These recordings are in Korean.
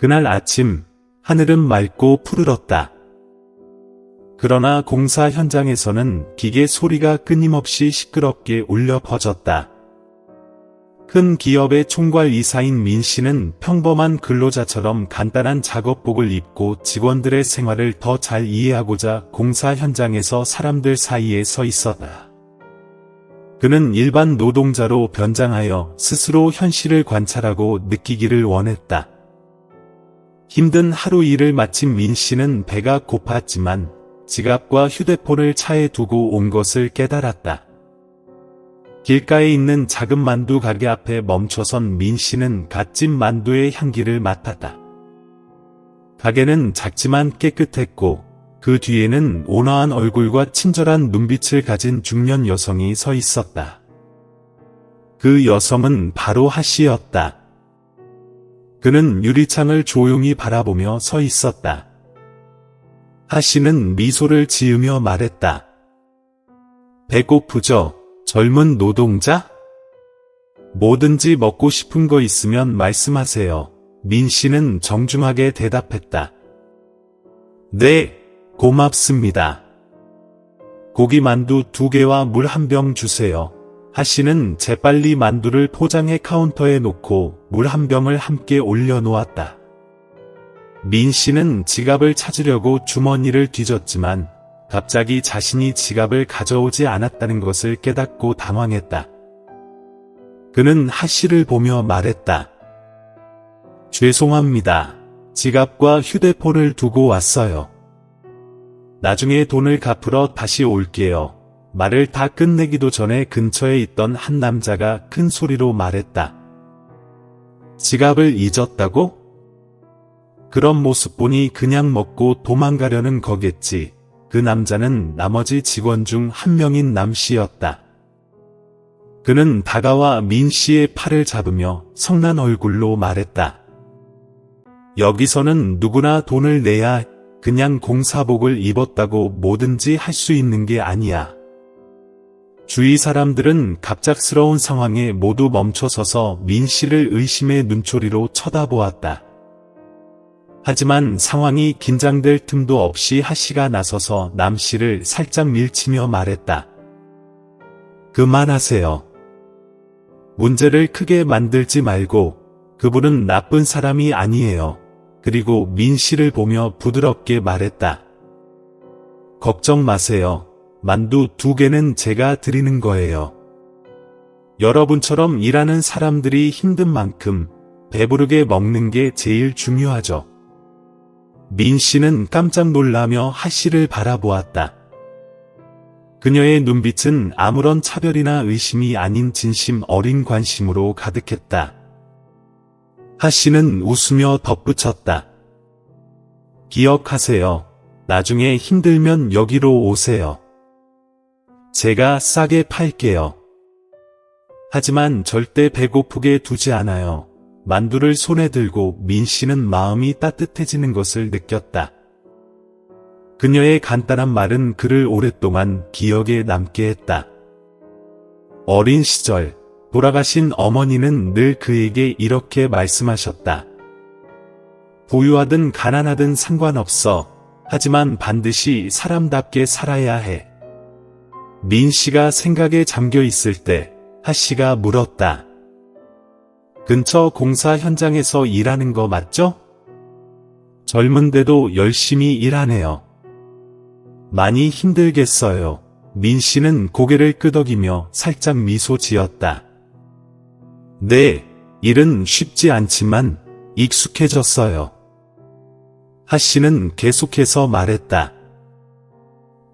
그날 아침 하늘은 맑고 푸르렀다. 그러나 공사 현장에서는 기계 소리가 끊임없이 시끄럽게 울려 퍼졌다. 큰 기업의 총괄 이사인 민 씨는 평범한 근로자처럼 간단한 작업복을 입고 직원들의 생활을 더 잘 이해하고자 공사 현장에서 사람들 사이에 서 있었다. 그는 일반 노동자로 변장하여 스스로 현실을 관찰하고 느끼기를 원했다. 힘든 하루 일을 마친 민 씨는 배가 고팠지만 지갑과 휴대폰을 차에 두고 온 것을 깨달았다. 길가에 있는 작은 만두 가게 앞에 멈춰선 민 씨는 갓 찐 만두의 향기를 맡았다. 가게는 작지만 깨끗했고 그 뒤에는 온화한 얼굴과 친절한 눈빛을 가진 중년 여성이 서 있었다. 그 여성은 바로 하 씨였다. 그는 유리창을 조용히 바라보며 서 있었다. 하 씨는 미소를 지으며 말했다. 배고프죠? 젊은 노동자? 뭐든지 먹고 싶은 거 있으면 말씀하세요. 민 씨는 정중하게 대답했다. 네, 고맙습니다. 고기 만두 2개와 물 1병 주세요. 하 씨는 재빨리 만두를 포장해 카운터에 놓고 물 1병을 함께 올려놓았다. 민 씨는 지갑을 찾으려고 주머니를 뒤졌지만 갑자기 자신이 지갑을 가져오지 않았다는 것을 깨닫고 당황했다. 그는 하 씨를 보며 말했다. 죄송합니다. 지갑과 휴대폰을 두고 왔어요. 나중에 돈을 갚으러 다시 올게요. 말을 다 끝내기도 전에 근처에 있던 한 남자가 큰 소리로 말했다. 지갑을 잊었다고? 그런 모습 보니 그냥 먹고 도망가려는 거겠지. 그 남자는 나머지 직원 중 한 명인 남 씨였다. 그는 다가와 민 씨의 팔을 잡으며 성난 얼굴로 말했다. 여기서는 누구나 돈을 내야 해. 그냥 공사복을 입었다고 뭐든지 할 수 있는 게 아니야. 주위 사람들은 갑작스러운 상황에 모두 멈춰서서 민 씨를 의심의 눈초리로 쳐다보았다. 하지만 상황이 긴장될 틈도 없이 하 씨가 나서서 남 씨를 살짝 밀치며 말했다. 그만하세요. 문제를 크게 만들지 말고 그분은 나쁜 사람이 아니에요. 그리고 민 씨를 보며 부드럽게 말했다. 걱정 마세요. 만두 2개는 제가 드리는 거예요. 여러분처럼 일하는 사람들이 힘든 만큼 배부르게 먹는 게 제일 중요하죠. 민 씨는 깜짝 놀라며 하 씨를 바라보았다. 그녀의 눈빛은 아무런 차별이나 의심이 아닌 진심 어린 관심으로 가득했다. 하 씨는 웃으며 덧붙였다. 기억하세요. 나중에 힘들면 여기로 오세요. 제가 싸게 팔게요. 하지만 절대 배고프게 두지 않아요. 만두를 손에 들고 민 씨는 마음이 따뜻해지는 것을 느꼈다. 그녀의 간단한 말은 그를 오랫동안 기억에 남게 했다. 어린 시절 돌아가신 어머니는 늘 그에게 이렇게 말씀하셨다. 부유하든 가난하든 상관없어. 하지만 반드시 사람답게 살아야 해. 민 씨가 생각에 잠겨 있을 때 하 씨가 물었다. 근처 공사 현장에서 일하는 거 맞죠? 젊은데도 열심히 일하네요. 많이 힘들겠어요. 민 씨는 고개를 끄덕이며 살짝 미소 지었다. 네, 일은 쉽지 않지만 익숙해졌어요. 하 씨는 계속해서 말했다.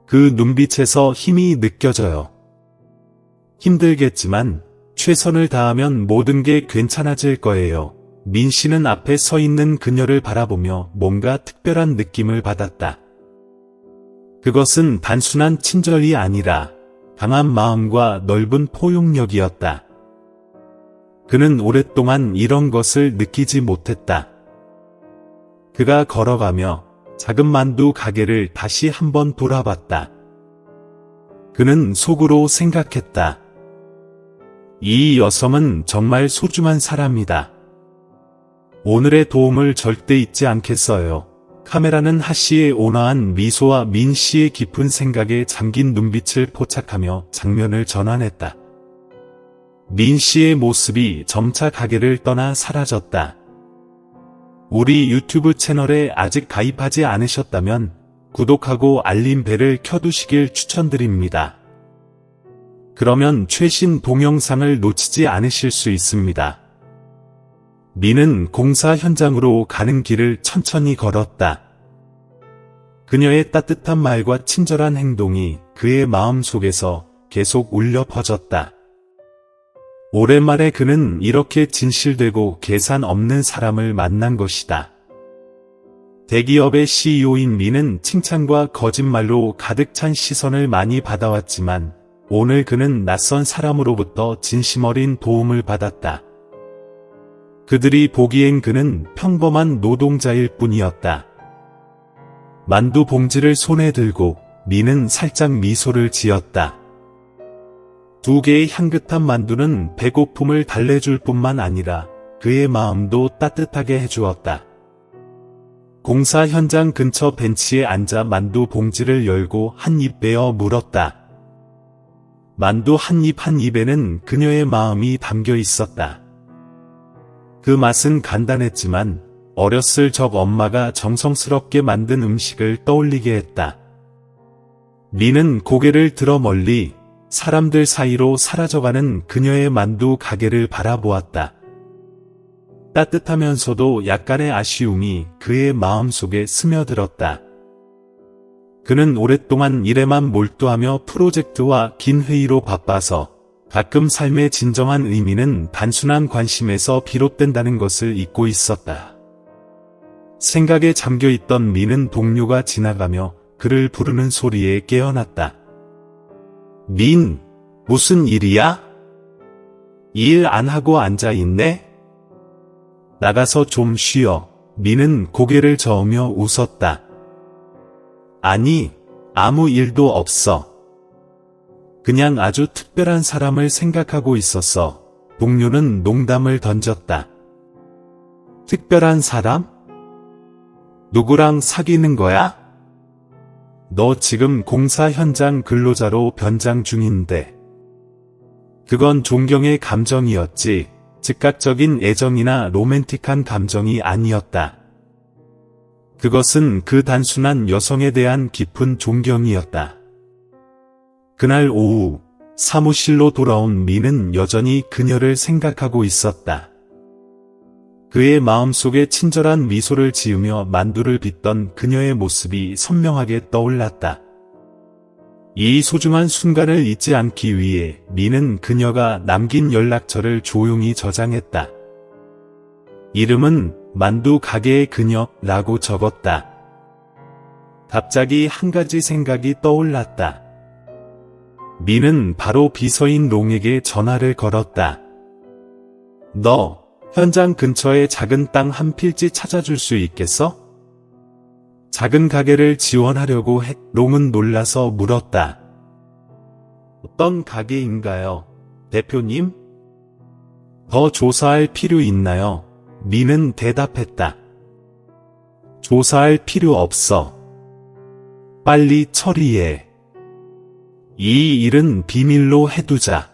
그 눈빛에서 힘이 느껴져요. 힘들겠지만 최선을 다하면 모든 게 괜찮아질 거예요. 민 씨는 앞에 서 있는 그녀를 바라보며 뭔가 특별한 느낌을 받았다. 그것은 단순한 친절이 아니라 강한 마음과 넓은 포용력이었다. 그는 오랫동안 이런 것을 느끼지 못했다. 그가 걸어가며 작은 만두 가게를 다시 한번 돌아봤다. 그는 속으로 생각했다. 이 여성은 정말 소중한 사람이다. 오늘의 도움을 절대 잊지 않겠어요. 카메라는 하 씨의 온화한 미소와 민 씨의 깊은 생각에 잠긴 눈빛을 포착하며 장면을 전환했다. 민 씨의 모습이 점차 가게를 떠나 사라졌다. 우리 유튜브 채널에 아직 가입하지 않으셨다면 구독하고 알림벨을 켜두시길 추천드립니다. 그러면 최신 동영상을 놓치지 않으실 수 있습니다. 민은 공사 현장으로 가는 길을 천천히 걸었다. 그녀의 따뜻한 말과 친절한 행동이 그의 마음 속에서 계속 울려 퍼졌다. 오랜만에 그는 이렇게 진실되고 계산 없는 사람을 만난 것이다. 대기업의 CEO인 민은 칭찬과 거짓말로 가득 찬 시선을 많이 받아왔지만 오늘 그는 낯선 사람으로부터 진심 어린 도움을 받았다. 그들이 보기엔 그는 평범한 노동자일 뿐이었다. 만두 봉지를 손에 들고 민은 살짝 미소를 지었다. 2개의 향긋한 만두는 배고픔을 달래줄 뿐만 아니라 그의 마음도 따뜻하게 해주었다. 공사 현장 근처 벤치에 앉아 만두 봉지를 열고 한 입 베어 물었다. 만두 한 입 한 입에는 그녀의 마음이 담겨 있었다. 그 맛은 간단했지만 어렸을 적 엄마가 정성스럽게 만든 음식을 떠올리게 했다. 민은 고개를 들어 멀리 사람들 사이로 사라져가는 그녀의 만두 가게를 바라보았다. 따뜻하면서도 약간의 아쉬움이 그의 마음속에 스며들었다. 그는 오랫동안 일에만 몰두하며 프로젝트와 긴 회의로 바빠서 가끔 삶의 진정한 의미는 단순한 관심에서 비롯된다는 것을 잊고 있었다. 생각에 잠겨있던 민은 동료가 지나가며 그를 부르는 소리에 깨어났다. 민, 무슨 일이야? 일 안 하고 앉아있네? 나가서 좀 쉬어. 민은 고개를 저으며 웃었다. 아니, 아무 일도 없어. 그냥 아주 특별한 사람을 생각하고 있었어. 동료는 농담을 던졌다. 특별한 사람? 누구랑 사귀는 거야? 너 지금 공사 현장 근로자로 변장 중인데. 그건 존경의 감정이었지. 즉각적인 애정이나 로맨틱한 감정이 아니었다. 그것은 그 단순한 여성에 대한 깊은 존경이었다. 그날 오후 사무실로 돌아온 민은 여전히 그녀를 생각하고 있었다. 그의 마음속에 친절한 미소를 지으며 만두를 빚던 그녀의 모습이 선명하게 떠올랐다. 이 소중한 순간을 잊지 않기 위해 민은 그녀가 남긴 연락처를 조용히 저장했다. 이름은 만두 가게의 그녀라고 적었다. 갑자기 한 가지 생각이 떠올랐다. 민은 바로 비서인 롱에게 전화를 걸었다. 너 현장 근처에 작은 땅 한 필지 찾아줄 수 있겠어? 작은 가게를 지원하려고 해. 롱은 놀라서 물었다. 어떤 가게인가요, 대표님? 더 조사할 필요 있나요? 민은 대답했다. 조사할 필요 없어. 빨리 처리해. 이 일은 비밀로 해두자.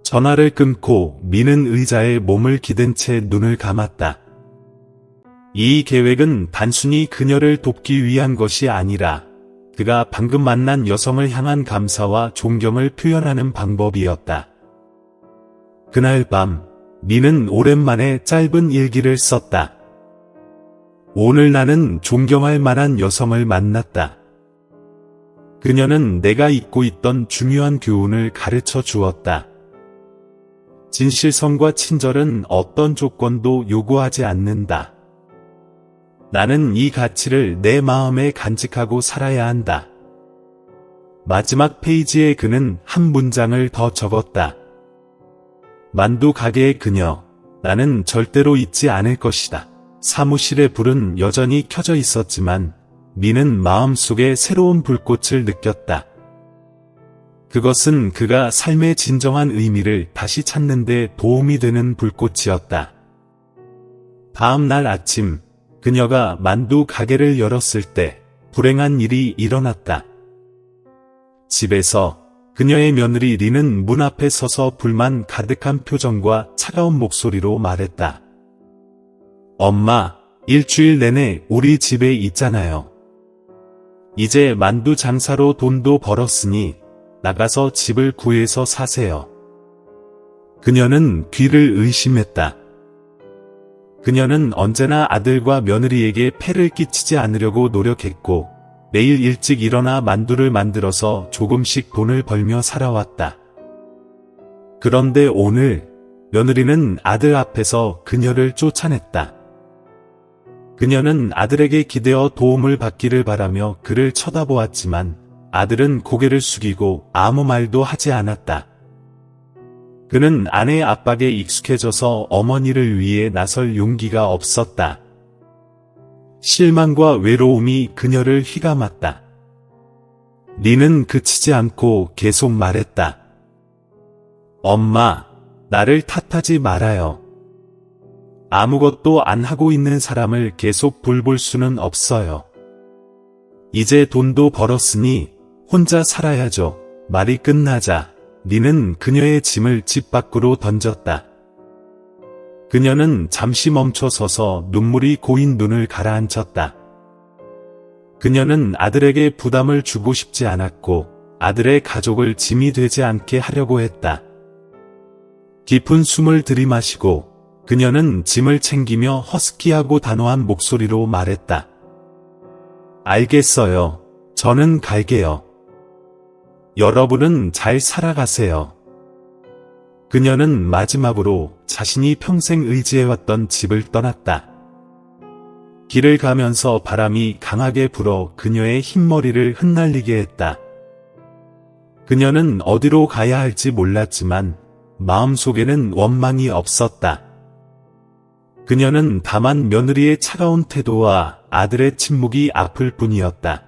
전화를 끊고 민은 의자에 몸을 기댄 채 눈을 감았다. 이 계획은 단순히 그녀를 돕기 위한 것이 아니라 그가 방금 만난 여성을 향한 감사와 존경을 표현하는 방법이었다. 그날 밤 민은 오랜만에 짧은 일기를 썼다. 오늘 나는 존경할 만한 여성을 만났다. 그녀는 내가 잊고 있던 중요한 교훈을 가르쳐 주었다. 진실성과 친절은 어떤 조건도 요구하지 않는다. 나는 이 가치를 내 마음에 간직하고 살아야 한다. 마지막 페이지에 그는 한 문장을 더 적었다. 만두 가게의 그녀, 나는 절대로 잊지 않을 것이다. 사무실의 불은 여전히 켜져 있었지만 민은 마음속에 새로운 불꽃을 느꼈다. 그것은 그가 삶의 진정한 의미를 다시 찾는 데 도움이 되는 불꽃이었다. 다음 날 아침, 그녀가 만두 가게를 열었을 때 불행한 일이 일어났다. 집에서 그녀의 며느리 리는 문 앞에 서서 불만 가득한 표정과 차가운 목소리로 말했다. 엄마, 일주일 내내 우리 집에 있잖아요. 이제 만두 장사로 돈도 벌었으니 나가서 집을 구해서 사세요. 그녀는 귀를 의심했다. 그녀는 언제나 아들과 며느리에게 폐를 끼치지 않으려고 노력했고 매일 일찍 일어나 만두를 만들어서 조금씩 돈을 벌며 살아왔다. 그런데 오늘 며느리는 아들 앞에서 그녀를 쫓아냈다. 그녀는 아들에게 기대어 도움을 받기를 바라며 그를 쳐다보았지만 아들은 고개를 숙이고 아무 말도 하지 않았다. 그는 아내의 압박에 익숙해져서 어머니를 위해 나설 용기가 없었다. 실망과 외로움이 그녀를 휘감았다. 리는 그치지 않고 계속 말했다. 엄마, 나를 탓하지 말아요. 아무것도 안 하고 있는 사람을 계속 돌볼 수는 없어요. 이제 돈도 벌었으니 혼자 살아야죠. 말이 끝나자 리는 그녀의 짐을 집 밖으로 던졌다. 그녀는 잠시 멈춰 서서 눈물이 고인 눈을 가라앉혔다. 그녀는 아들에게 부담을 주고 싶지 않았고 아들의 가족을 짐이 되지 않게 하려고 했다. 깊은 숨을 들이마시고 그녀는 짐을 챙기며 허스키하고 단호한 목소리로 말했다. 알겠어요. 저는 갈게요. 여러분은 잘 살아가세요. 그녀는 마지막으로 자신이 평생 의지해왔던 집을 떠났다. 길을 가면서 바람이 강하게 불어 그녀의 흰머리를 흩날리게 했다. 그녀는 어디로 가야 할지 몰랐지만 마음속에는 원망이 없었다. 그녀는 다만 며느리의 차가운 태도와 아들의 침묵이 아플 뿐이었다.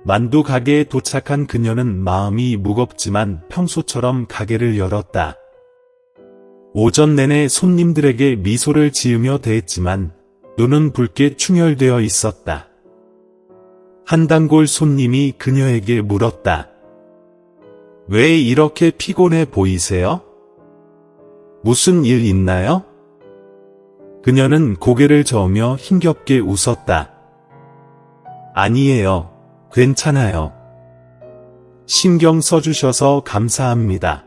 만두 가게에 도착한 그녀는 마음이 무겁지만 평소처럼 가게를 열었다. 오전 내내 손님들에게 미소를 지으며 대했지만 눈은 붉게 충혈되어 있었다. 한 단골 손님이 그녀에게 물었다. 왜 이렇게 피곤해 보이세요? 무슨 일 있나요? 그녀는 고개를 저으며 힘겹게 웃었다. 아니에요. 괜찮아요. 신경 써주셔서 감사합니다.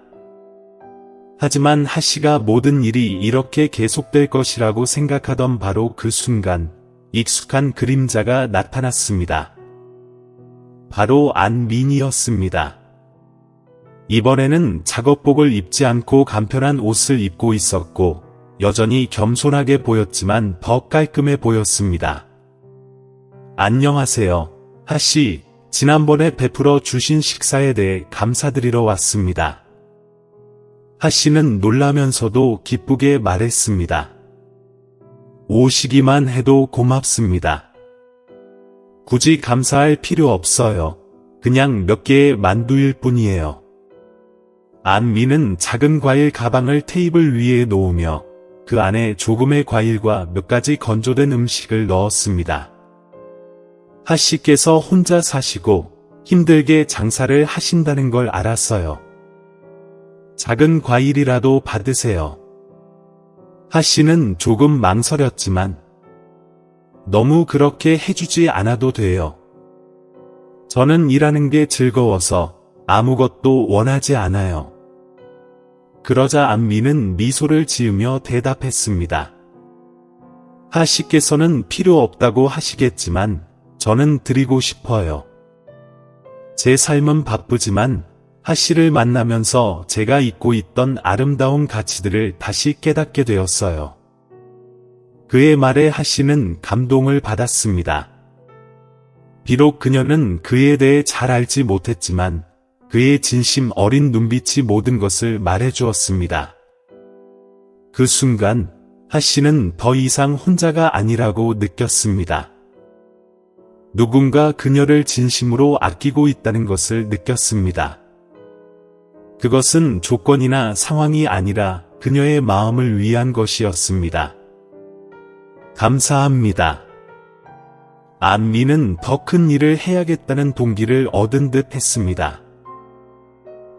하지만 하씨가 모든 일이 이렇게 계속될 것이라고 생각하던 바로 그 순간 익숙한 그림자가 나타났습니다. 바로 안민이었습니다. 이번에는 작업복을 입지 않고 간편한 옷을 입고 있었고 여전히 겸손하게 보였지만 더 깔끔해 보였습니다. 안녕하세요. 하씨, 지난번에 베풀어 주신 식사에 대해 감사드리러 왔습니다. 하씨는 놀라면서도 기쁘게 말했습니다. 오시기만 해도 고맙습니다. 굳이 감사할 필요 없어요. 그냥 몇 개의 만두일 뿐이에요. 안미는 작은 과일 가방을 테이블 위에 놓으며 그 안에 조금의 과일과 몇 가지 건조된 음식을 넣었습니다. 하씨께서 혼자 사시고 힘들게 장사를 하신다는 걸 알았어요. 작은 과일이라도 받으세요. 하씨는 조금 망설였지만 너무 그렇게 해주지 않아도 돼요. 저는 일하는 게 즐거워서 아무것도 원하지 않아요. 그러자 안미는 미소를 지으며 대답했습니다. 하씨께서는 필요 없다고 하시겠지만 저는 드리고 싶어요. 제 삶은 바쁘지만 하씨를 만나면서 제가 잊고 있던 아름다운 가치들을 다시 깨닫게 되었어요. 그의 말에 하씨는 감동을 받았습니다. 비록 그녀는 그에 대해 잘 알지 못했지만 그의 진심 어린 눈빛이 모든 것을 말해주었습니다. 그 순간 하씨는 더 이상 혼자가 아니라고 느꼈습니다. 누군가 그녀를 진심으로 아끼고 있다는 것을 느꼈습니다. 그것은 조건이나 상황이 아니라 그녀의 마음을 위한 것이었습니다. 감사합니다. 안미는 더 큰 일을 해야겠다는 동기를 얻은 듯 했습니다.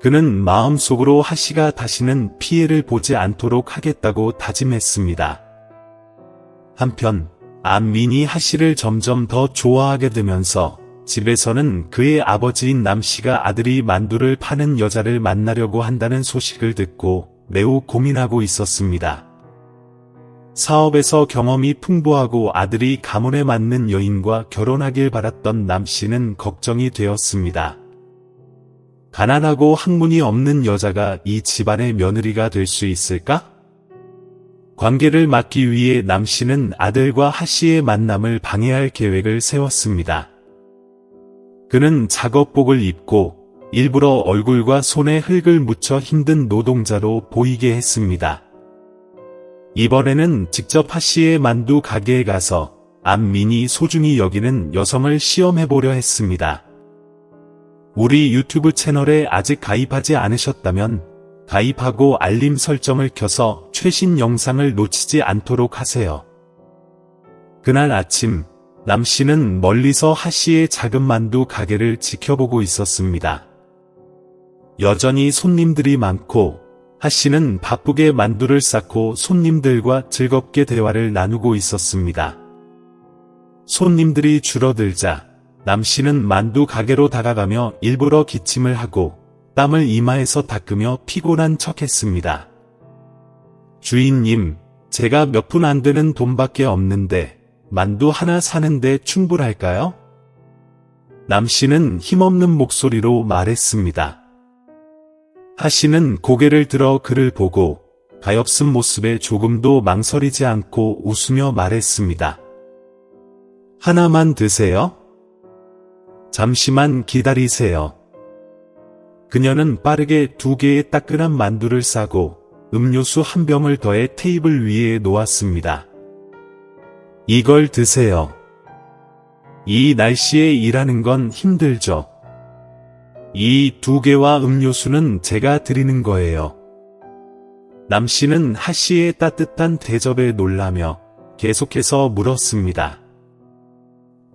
그는 마음속으로 하씨가 다시는 피해를 보지 않도록 하겠다고 다짐했습니다. 한편 안민이 하씨를 점점 더 좋아하게 되면서 집에서는 그의 아버지인 남씨가 아들이 만두를 파는 여자를 만나려고 한다는 소식을 듣고 매우 고민하고 있었습니다. 사업에서 경험이 풍부하고 아들이 가문에 맞는 여인과 결혼하길 바랐던 남씨는 걱정이 되었습니다. 가난하고 학문이 없는 여자가 이 집안의 며느리가 될 수 있을까? 관계를 막기 위해 남씨는 아들과 하씨의 만남을 방해할 계획을 세웠습니다. 그는 작업복을 입고 일부러 얼굴과 손에 흙을 묻혀 힘든 노동자로 보이게 했습니다. 이번에는 직접 하씨의 만두 가게에 가서 안민이 소중히 여기는 여성을 시험해보려 했습니다. 우리 유튜브 채널에 아직 가입하지 않으셨다면 가입하고 알림 설정을 켜서 최신 영상을 놓치지 않도록 하세요. 그날 아침 남씨는 멀리서 하씨의 작은 만두 가게를 지켜보고 있었습니다. 여전히 손님들이 많고 하씨는 바쁘게 만두를 쌓고 손님들과 즐겁게 대화를 나누고 있었습니다. 손님들이 줄어들자 남씨는 만두 가게로 다가가며 일부러 기침을 하고 땀을 이마에서 닦으며 피곤한 척했습니다. 주인님, 제가 몇 푼 안 되는 돈밖에 없는데 만두 하나 사는데 충분할까요? 남씨는 힘없는 목소리로 말했습니다. 하씨는 고개를 들어 그를 보고 가엾은 모습에 조금도 망설이지 않고 웃으며 말했습니다. 하나만 드세요? 잠시만 기다리세요. 그녀는 빠르게 2개의 따끈한 만두를 싸고 음료수 한 병을 더해 테이블 위에 놓았습니다. 이걸 드세요. 이 날씨에 일하는 건 힘들죠. 이 2개와 음료수는 제가 드리는 거예요. 남씨는 하씨의 따뜻한 대접에 놀라며 계속해서 물었습니다.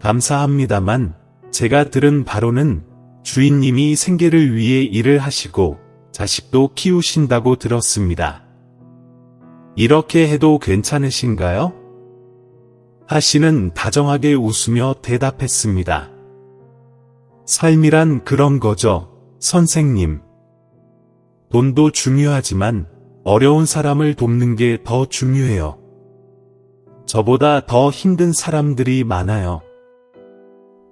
감사합니다만 제가 들은 바로는 주인님이 생계를 위해 일을 하시고 자식도 키우신다고 들었습니다. 이렇게 해도 괜찮으신가요? 하씨는 다정하게 웃으며 대답했습니다. 삶이란 그런 거죠, 선생님. 돈도 중요하지만 어려운 사람을 돕는 게 더 중요해요. 저보다 더 힘든 사람들이 많아요.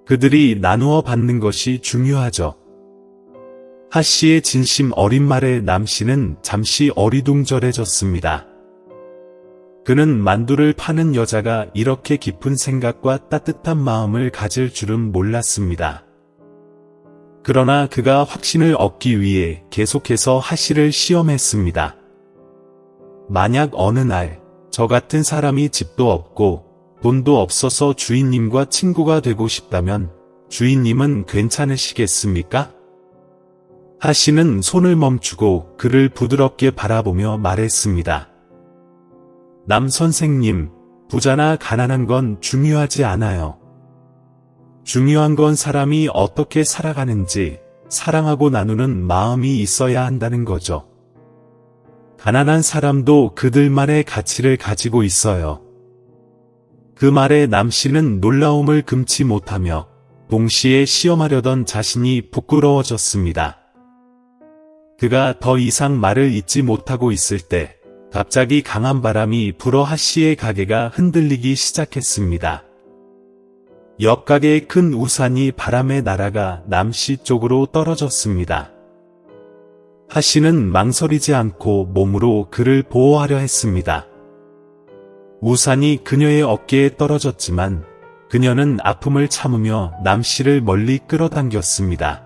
그들이 나누어 받는 것이 중요하죠. 하씨의 진심 어린 말에 남씨는 잠시 어리둥절해졌습니다. 그는 만두를 파는 여자가 이렇게 깊은 생각과 따뜻한 마음을 가질 줄은 몰랐습니다. 그러나 그가 확신을 얻기 위해 계속해서 하씨를 시험했습니다. 만약 어느 날 저 같은 사람이 집도 없고 돈도 없어서 주인님과 친구가 되고 싶다면 주인님은 괜찮으시겠습니까? 하씨는 손을 멈추고 그를 부드럽게 바라보며 말했습니다. 남 선생님, 부자나 가난한 건 중요하지 않아요. 중요한 건 사람이 어떻게 살아가는지 사랑하고 나누는 마음이 있어야 한다는 거죠. 가난한 사람도 그들만의 가치를 가지고 있어요. 그 말에 남씨는 놀라움을 금치 못하며 동시에 시험하려던 자신이 부끄러워졌습니다. 그가 더 이상 말을 잇지 못하고 있을 때 갑자기 강한 바람이 불어 하씨의 가게가 흔들리기 시작했습니다. 옆 가게의 큰 우산이 바람에 날아가 남씨 쪽으로 떨어졌습니다. 하씨는 망설이지 않고 몸으로 그를 보호하려 했습니다. 우산이 그녀의 어깨에 떨어졌지만 그녀는 아픔을 참으며 남씨를 멀리 끌어당겼습니다.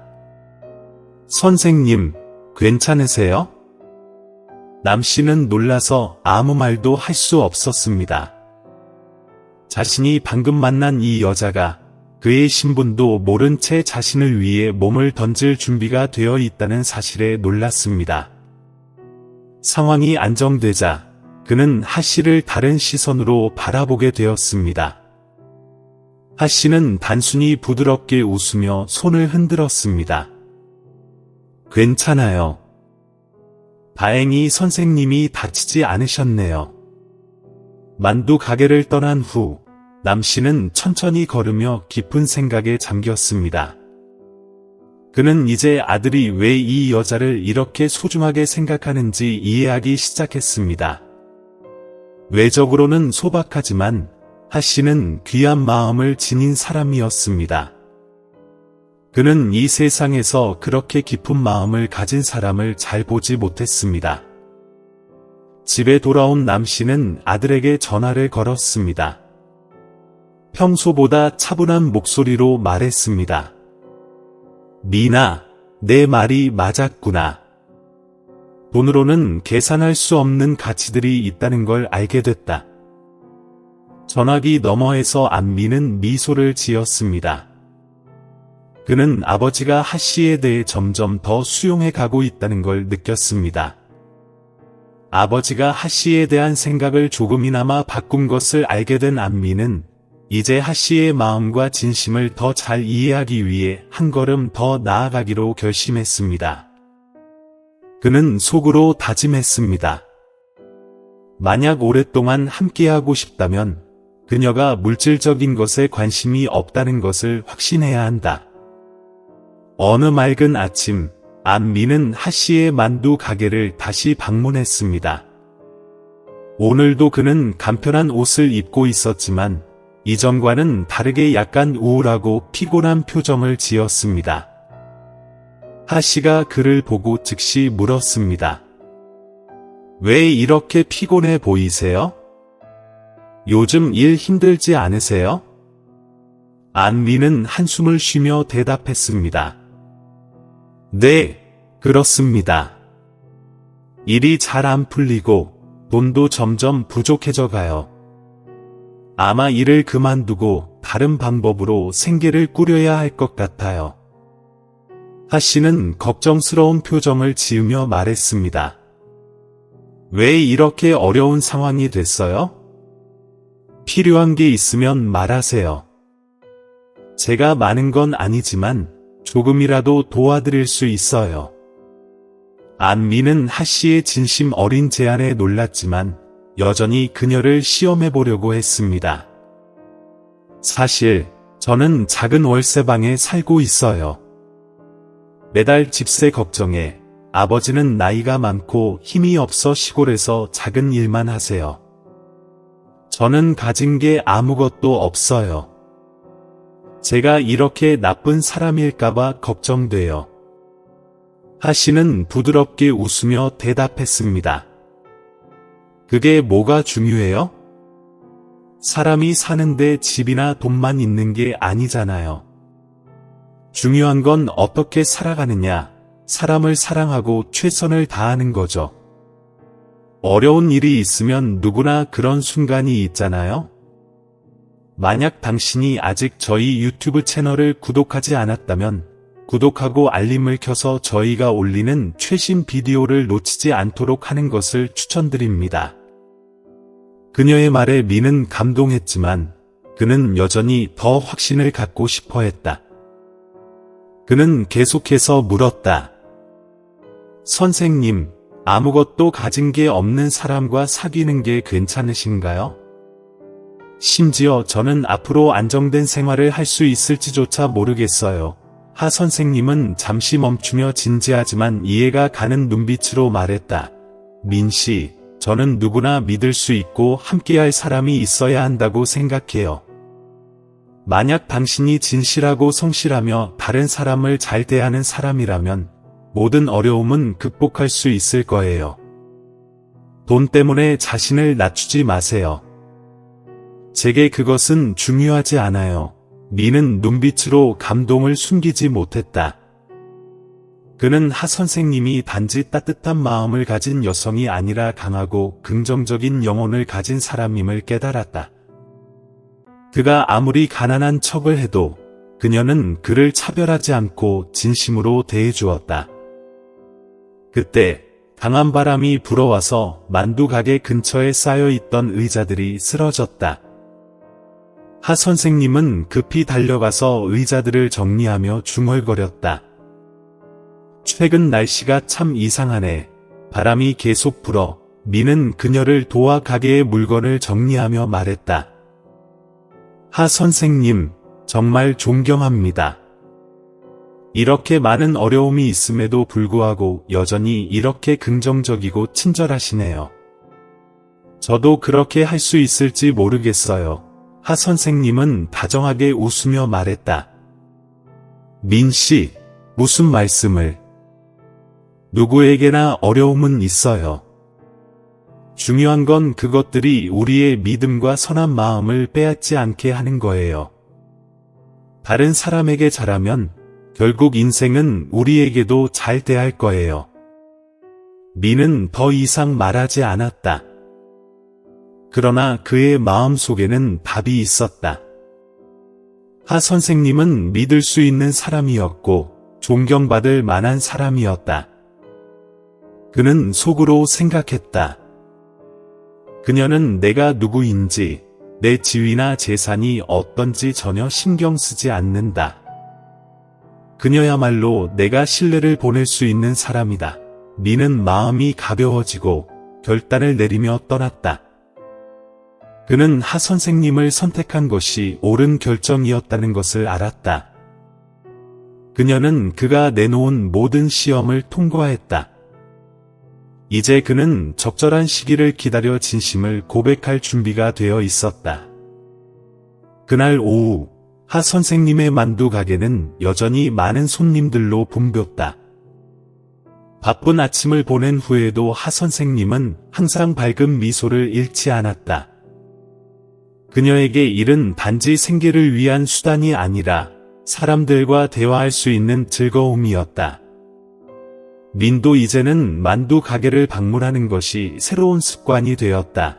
선생님, 괜찮으세요? 남씨는 놀라서 아무 말도 할 수 없었습니다. 자신이 방금 만난 이 여자가 그의 신분도 모른 채 자신을 위해 몸을 던질 준비가 되어 있다는 사실에 놀랐습니다. 상황이 안정되자 그는 하 씨를 다른 시선으로 바라보게 되었습니다. 하 씨는 단순히 부드럽게 웃으며 손을 흔들었습니다. 괜찮아요. 다행히 선생님이 다치지 않으셨네요. 만두 가게를 떠난 후 남 씨는 천천히 걸으며 깊은 생각에 잠겼습니다. 그는 이제 아들이 왜 이 여자를 이렇게 소중하게 생각하는지 이해하기 시작했습니다. 외적으로는 소박하지만 하 씨는 귀한 마음을 지닌 사람이었습니다. 그는 이 세상에서 그렇게 깊은 마음을 가진 사람을 잘 보지 못했습니다. 집에 돌아온 남 씨는 아들에게 전화를 걸었습니다. 평소보다 차분한 목소리로 말했습니다. 미나, 내 말이 맞았구나. 돈으로는 계산할 수 없는 가치들이 있다는 걸 알게 됐다. 전화기 너머에서 안미는 미소를 지었습니다. 그는 아버지가 하 씨에 대해 점점 더 수용해 가고 있다는 걸 느꼈습니다. 아버지가 하 씨에 대한 생각을 조금이나마 바꾼 것을 알게 된 안미는 이제 하 씨의 마음과 진심을 더 잘 이해하기 위해 한 걸음 더 나아가기로 결심했습니다. 그는 속으로 다짐했습니다. 만약 오랫동안 함께하고 싶다면 그녀가 물질적인 것에 관심이 없다는 것을 확신해야 한다. 어느 맑은 아침, 안미는 하 씨의 만두 가게를 다시 방문했습니다. 오늘도 그는 간편한 옷을 입고 있었지만 이전과는 다르게 약간 우울하고 피곤한 표정을 지었습니다. 하 씨가 그를 보고 즉시 물었습니다. 왜 이렇게 피곤해 보이세요? 요즘 일 힘들지 않으세요? 안미는 한숨을 쉬며 대답했습니다. 네, 그렇습니다. 일이 잘 안 풀리고 돈도 점점 부족해져 가요. 아마 일을 그만두고 다른 방법으로 생계를 꾸려야 할 것 같아요. 하 씨는 걱정스러운 표정을 지으며 말했습니다. 왜 이렇게 어려운 상황이 됐어요? 필요한 게 있으면 말하세요. 제가 많은 건 아니지만 조금이라도 도와드릴 수 있어요. 안미는 하 씨의 진심 어린 제안에 놀랐지만 여전히 그녀를 시험해 보려고 했습니다. 사실 저는 작은 월세방에 살고 있어요. 매달 집세 걱정에 아버지는 나이가 많고 힘이 없어 시골에서 작은 일만 하세요. 저는 가진 게 아무것도 없어요. 제가 이렇게 나쁜 사람일까봐 걱정돼요. 하 씨는 부드럽게 웃으며 대답했습니다. 그게 뭐가 중요해요? 사람이 사는데 집이나 돈만 있는 게 아니잖아요. 중요한 건 어떻게 살아가느냐, 사람을 사랑하고 최선을 다하는 거죠. 어려운 일이 있으면 누구나 그런 순간이 있잖아요. 만약 당신이 아직 저희 유튜브 채널을 구독하지 않았다면 구독하고 알림을 켜서 저희가 올리는 최신 비디오를 놓치지 않도록 하는 것을 추천드립니다. 그녀의 말에 미는 감동했지만 그는 여전히 더 확신을 갖고 싶어 했다. 그는 계속해서 물었다. 선생님, 아무것도 가진 게 없는 사람과 사귀는 게 괜찮으신가요? 심지어 저는 앞으로 안정된 생활을 할 수 있을지조차 모르겠어요. 하 선생님은 잠시 멈추며 진지하지만 이해가 가는 눈빛으로 말했다. 민 씨, 저는 누구나 믿을 수 있고 함께할 사람이 있어야 한다고 생각해요. 만약 당신이 진실하고 성실하며 다른 사람을 잘 대하는 사람이라면 모든 어려움은 극복할 수 있을 거예요. 돈 때문에 자신을 낮추지 마세요. 제게 그것은 중요하지 않아요. 미는 눈빛으로 감동을 숨기지 못했다. 그는 하 선생님이 단지 따뜻한 마음을 가진 여성이 아니라 강하고 긍정적인 영혼을 가진 사람임을 깨달았다. 그가 아무리 가난한 척을 해도 그녀는 그를 차별하지 않고 진심으로 대해주었다. 그때 강한 바람이 불어와서 만두 가게 근처에 쌓여있던 의자들이 쓰러졌다. 하 선생님은 급히 달려가서 의자들을 정리하며 중얼거렸다. 최근 날씨가 참 이상하네. 바람이 계속 불어. 미는 그녀를 도와 가게의 물건을 정리하며 말했다. 하 선생님, 정말 존경합니다. 이렇게 많은 어려움이 있음에도 불구하고 여전히 이렇게 긍정적이고 친절하시네요. 저도 그렇게 할 수 있을지 모르겠어요. 하 선생님은 다정하게 웃으며 말했다. 민 씨, 무슨 말씀을? 누구에게나 어려움은 있어요. 중요한 건 그것들이 우리의 믿음과 선한 마음을 빼앗지 않게 하는 거예요. 다른 사람에게 잘하면 결국 인생은 우리에게도 잘 대할 거예요. 미는 더 이상 말하지 않았다. 그러나 그의 마음 속에는 답이 있었다. 하 선생님은 믿을 수 있는 사람이었고 존경받을 만한 사람이었다. 그는 속으로 생각했다. 그녀는 내가 누구인지, 내 지위나 재산이 어떤지 전혀 신경 쓰지 않는다. 그녀야말로 내가 신뢰를 보낼 수 있는 사람이다. 미는 마음이 가벼워지고 결단을 내리며 떠났다. 그는 하 선생님을 선택한 것이 옳은 결정이었다는 것을 알았다. 그녀는 그가 내놓은 모든 시험을 통과했다. 이제 그는 적절한 시기를 기다려 진심을 고백할 준비가 되어 있었다. 그날 오후, 하 선생님의 만두 가게는 여전히 많은 손님들로 붐볐다. 바쁜 아침을 보낸 후에도 하 선생님은 항상 밝은 미소를 잃지 않았다. 그녀에게 일은 단지 생계를 위한 수단이 아니라 사람들과 대화할 수 있는 즐거움이었다. 민도 이제는 만두 가게를 방문하는 것이 새로운 습관이 되었다.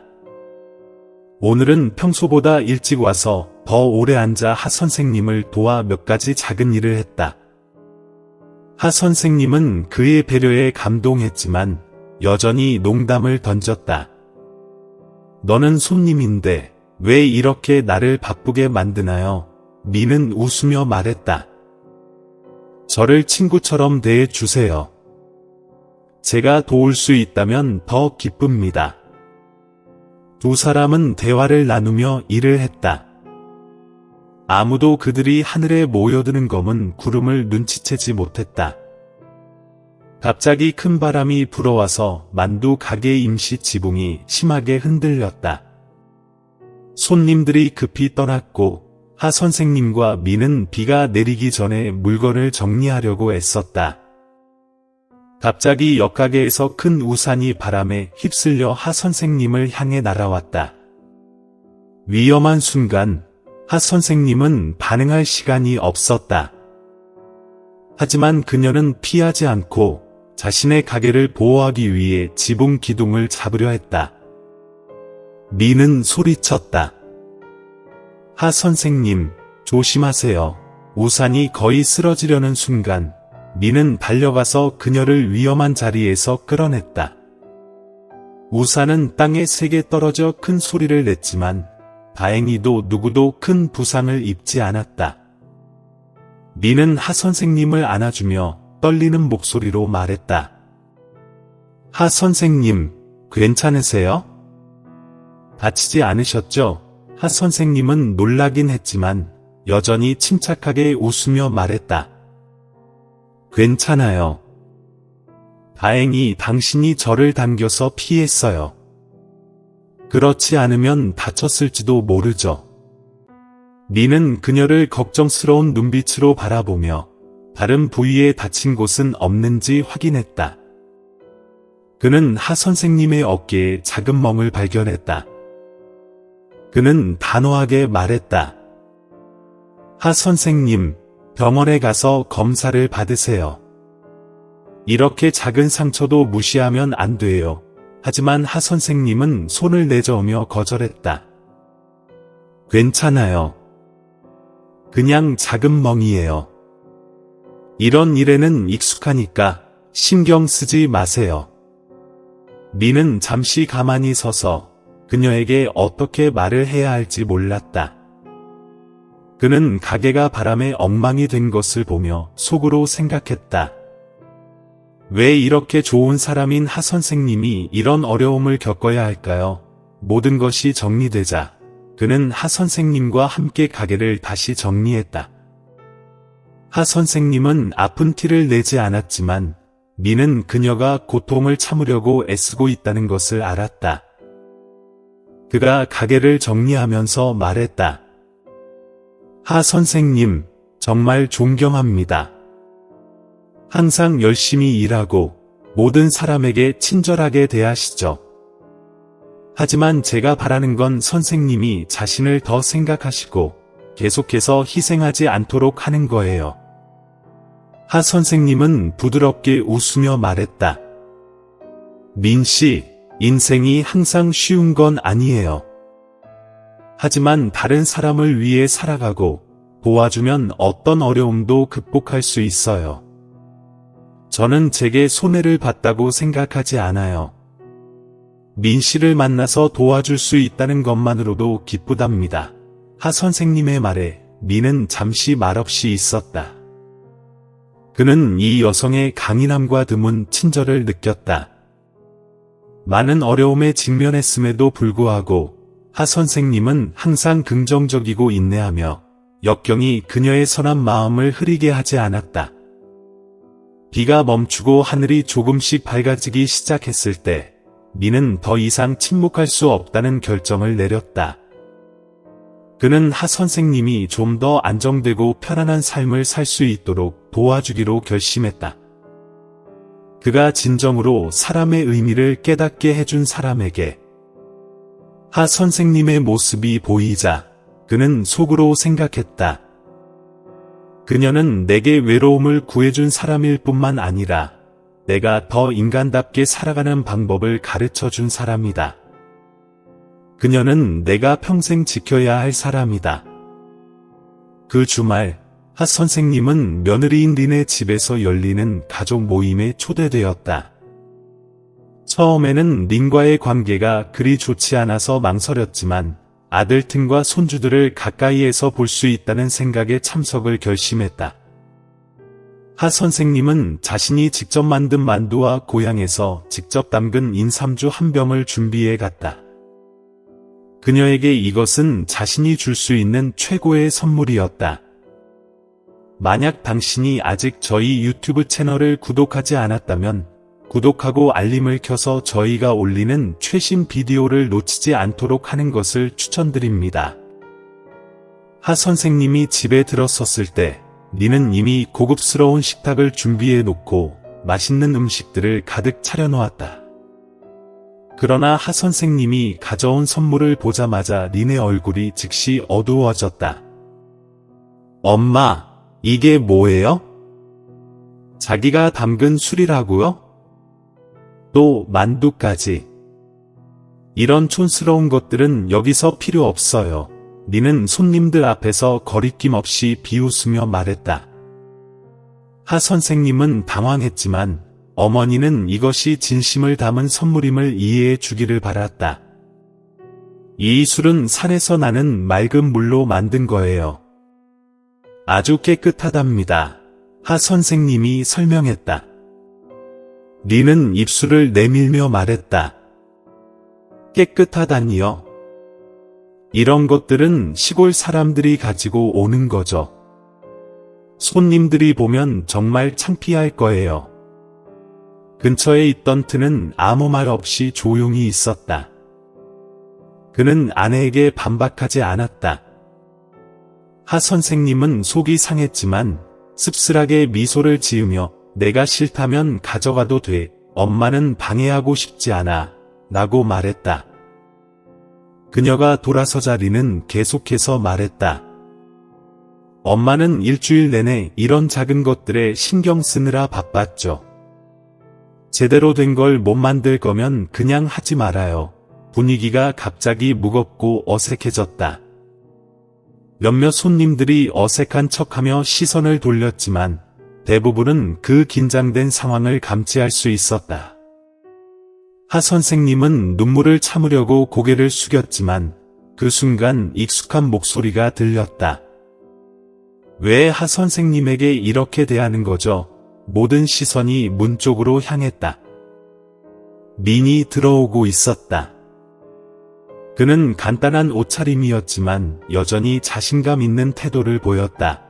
오늘은 평소보다 일찍 와서 더 오래 앉아 하 선생님을 도와 몇 가지 작은 일을 했다. 하 선생님은 그의 배려에 감동했지만 여전히 농담을 던졌다. 너는 손님인데 왜 이렇게 나를 바쁘게 만드나요? 미는 웃으며 말했다. 저를 친구처럼 대해 주세요. 제가 도울 수 있다면 더 기쁩니다. 두 사람은 대화를 나누며 일을 했다. 아무도 그들이 하늘에 모여드는 검은 구름을 눈치채지 못했다. 갑자기 큰 바람이 불어와서 만두 가게 임시 지붕이 심하게 흔들렸다. 손님들이 급히 떠났고 하 선생님과 미는 비가 내리기 전에 물건을 정리하려고 애썼다. 갑자기 옆가게에서 큰 우산이 바람에 휩쓸려 하 선생님을 향해 날아왔다. 위험한 순간 하 선생님은 반응할 시간이 없었다. 하지만 그녀는 피하지 않고 자신의 가게를 보호하기 위해 지붕 기둥을 잡으려 했다. 미는 소리쳤다. 하 선생님, 조심하세요. 우산이 거의 쓰러지려는 순간 미는 달려가서 그녀를 위험한 자리에서 끌어냈다. 우산은 땅에 세게 떨어져 큰 소리를 냈지만 다행히도 누구도 큰 부상을 입지 않았다. 미는 하 선생님을 안아주며 떨리는 목소리로 말했다. 하 선생님, 괜찮으세요? 다치지 않으셨죠? 하 선생님은 놀라긴 했지만 여전히 침착하게 웃으며 말했다. 괜찮아요. 다행히 당신이 저를 당겨서 피했어요. 그렇지 않으면 다쳤을지도 모르죠. 미는 그녀를 걱정스러운 눈빛으로 바라보며 다른 부위에 다친 곳은 없는지 확인했다. 그는 하 선생님의 어깨에 작은 멍을 발견했다. 그는 단호하게 말했다. 하 선생님, 병원에 가서 검사를 받으세요. 이렇게 작은 상처도 무시하면 안 돼요. 하지만 하 선생님은 손을 내저으며 거절했다. 괜찮아요. 그냥 작은 멍이에요. 이런 일에는 익숙하니까 신경 쓰지 마세요. 미는 잠시 가만히 서서 그녀에게 어떻게 말을 해야 할지 몰랐다. 그는 가게가 바람에 엉망이 된 것을 보며 속으로 생각했다. 왜 이렇게 좋은 사람인 하 선생님이 이런 어려움을 겪어야 할까요? 모든 것이 정리되자 그는 하 선생님과 함께 가게를 다시 정리했다. 하 선생님은 아픈 티를 내지 않았지만 미는 그녀가 고통을 참으려고 애쓰고 있다는 것을 알았다. 그가 가게를 정리하면서 말했다. 하 선생님, 정말 존경합니다. 항상 열심히 일하고 모든 사람에게 친절하게 대하시죠. 하지만 제가 바라는 건 선생님이 자신을 더 생각하시고 계속해서 희생하지 않도록 하는 거예요. 하 선생님은 부드럽게 웃으며 말했다. 민 씨, 인생이 항상 쉬운 건 아니에요. 하지만 다른 사람을 위해 살아가고 도와주면 어떤 어려움도 극복할 수 있어요. 저는 제게 손해를 봤다고 생각하지 않아요. 민 씨를 만나서 도와줄 수 있다는 것만으로도 기쁘답니다. 하 선생님의 말에 민은 잠시 말없이 있었다. 그는 이 여성의 강인함과 드문 친절을 느꼈다. 많은 어려움에 직면했음에도 불구하고 하 선생님은 항상 긍정적이고 인내하며 역경이 그녀의 선한 마음을 흐리게 하지 않았다. 비가 멈추고 하늘이 조금씩 밝아지기 시작했을 때 미는 더 이상 침묵할 수 없다는 결정을 내렸다. 그는 하 선생님이 좀 더 안정되고 편안한 삶을 살 수 있도록 도와주기로 결심했다. 그가 진정으로 사람의 의미를 깨닫게 해준 사람에게 하 선생님의 모습이 보이자 그는 속으로 생각했다. 그녀는 내게 외로움을 구해준 사람일 뿐만 아니라 내가 더 인간답게 살아가는 방법을 가르쳐준 사람이다. 그녀는 내가 평생 지켜야 할 사람이다. 그 주말 하 선생님은 며느리인 린의 집에서 열리는 가족 모임에 초대되었다. 처음에는 린과의 관계가 그리 좋지 않아서 망설였지만 아들 튼과 손주들을 가까이에서 볼 수 있다는 생각에 참석을 결심했다. 하 선생님은 자신이 직접 만든 만두와 고향에서 직접 담근 인삼주 한 병을 준비해 갔다. 그녀에게 이것은 자신이 줄 수 있는 최고의 선물이었다. 만약 당신이 아직 저희 유튜브 채널을 구독하지 않았다면 구독하고 알림을 켜서 저희가 올리는 최신 비디오를 놓치지 않도록 하는 것을 추천드립니다. 하 선생님이 집에 들어섰을 때 린은 이미 고급스러운 식탁을 준비해 놓고 맛있는 음식들을 가득 차려놓았다. 그러나 하 선생님이 가져온 선물을 보자마자 린의 얼굴이 즉시 어두워졌다. 엄마, 이게 뭐예요? 자기가 담근 술이라고요? 또 만두까지. 이런 촌스러운 것들은 여기서 필요 없어요. 린은 손님들 앞에서 거리낌 없이 비웃으며 말했다. 하 선생님은 당황했지만 어머니는 이것이 진심을 담은 선물임을 이해해 주기를 바랐다. 이 술은 산에서 나는 맑은 물로 만든 거예요. 아주 깨끗하답니다. 하 선생님이 설명했다. 린은 입술을 내밀며 말했다. 깨끗하다니요? 이런 것들은 시골 사람들이 가지고 오는 거죠. 손님들이 보면 정말 창피할 거예요. 근처에 있던 튼은 아무 말 없이 조용히 있었다. 그는 아내에게 반박하지 않았다. 하 선생님은 속이 상했지만 씁쓸하게 미소를 지으며 내가 싫다면 가져가도 돼. 엄마는 방해하고 싶지 않아. 라고 말했다. 그녀가 돌아서자 린은 계속해서 말했다. 엄마는 일주일 내내 이런 작은 것들에 신경 쓰느라 바빴죠. 제대로 된 걸 못 만들 거면 그냥 하지 말아요. 분위기가 갑자기 무겁고 어색해졌다. 몇몇 손님들이 어색한 척하며 시선을 돌렸지만 대부분은 그 긴장된 상황을 감지할 수 있었다. 하 선생님은 눈물을 참으려고 고개를 숙였지만 그 순간 익숙한 목소리가 들렸다. 왜 하 선생님에게 이렇게 대하는 거죠? 모든 시선이 문 쪽으로 향했다. 민이 들어오고 있었다. 그는 간단한 옷차림이었지만 여전히 자신감 있는 태도를 보였다.